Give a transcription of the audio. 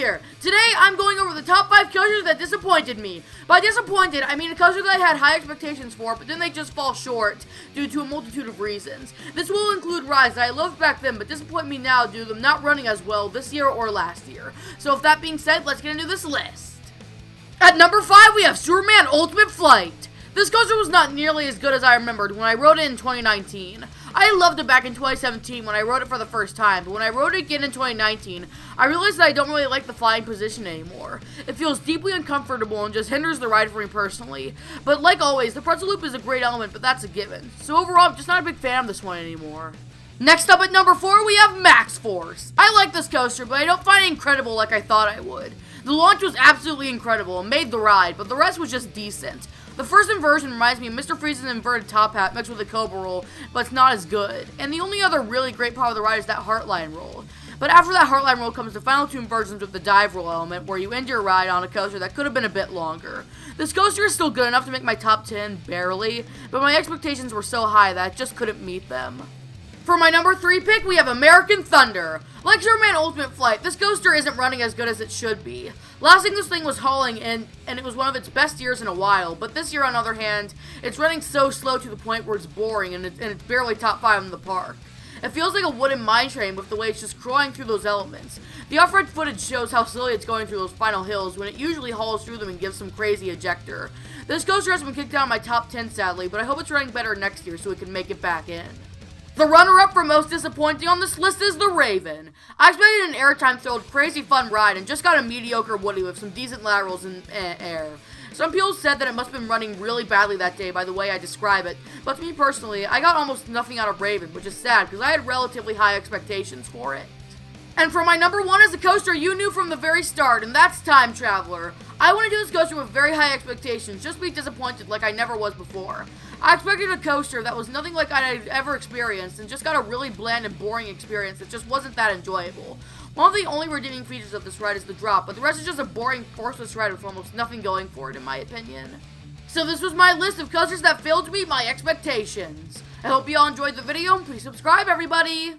here. Today, I'm going over the top 5 coasters that disappointed me. By disappointed, I mean a coaster that I had high expectations for, but then they just fall short due to a multitude of reasons. This will include rides that I loved back then, but disappoint me now due to them not running as well this year or last year. So with that being said, let's get into this list. At number 5, we have Superman Ultimate Flight. This coaster was not nearly as good as I remembered when I rode it in 2019. I loved it back in 2017 when I rode it for the first time, but when I rode it again in 2019, I realized that I don't really like the flying position anymore. It feels deeply uncomfortable and just hinders the ride for me personally. But like always, the pretzel loop is a great element, but that's a given. So overall, I'm just not a big fan of this one anymore. Next up at number 4, we have Max Force. I like this coaster, but I don't find it incredible like I thought I would. The launch was absolutely incredible and made the ride, but the rest was just decent. The first inversion reminds me of Mr. Freeze's inverted top hat mixed with a Cobra roll, but it's not as good. And the only other really great part of the ride is that Heartline roll. But after that Heartline roll comes the final 2 inversions with the dive roll element, where you end your ride on a coaster that could have been a bit longer. This coaster is still good enough to make my top 10, barely, but my expectations were so high that I just couldn't meet them. For my number 3 pick, we have American Thunder. Like Superman Ultimate Flight, this coaster isn't running as good as it should be. Last thing this thing was hauling in, and it was one of its best years in a while, but this year on the other hand, it's running so slow to the point where it's boring and it's barely top 5 in the park. It feels like a wooden mine train with the way it's just crawling through those elements. The off-road footage shows how slowly it's going through those final hills when it usually hauls through them and gives some crazy ejector. This coaster has been kicked out of my top 10 sadly, but I hope it's running better next year so it can make it back in. The runner-up for most disappointing on this list is the Raven. I expected an airtime-filled, crazy fun ride and just got a mediocre Woody with some decent laterals in air. Some people said that it must have been running really badly that day by the way I describe it, but to me personally, I got almost nothing out of Raven, which is sad because I had relatively high expectations for it. And for my number 1 is a coaster you knew from the very start, and that's Time Traveler. I went into this coaster with very high expectations, just to be disappointed like I never was before. I expected a coaster that was nothing like I'd ever experienced, and just got a really bland and boring experience that just wasn't that enjoyable. One of the only redeeming features of this ride is the drop, but the rest is just a boring, forceless ride with almost nothing going for it, in my opinion. So this was my list of coasters that failed to meet my expectations. I hope you all enjoyed the video, and please subscribe, everybody!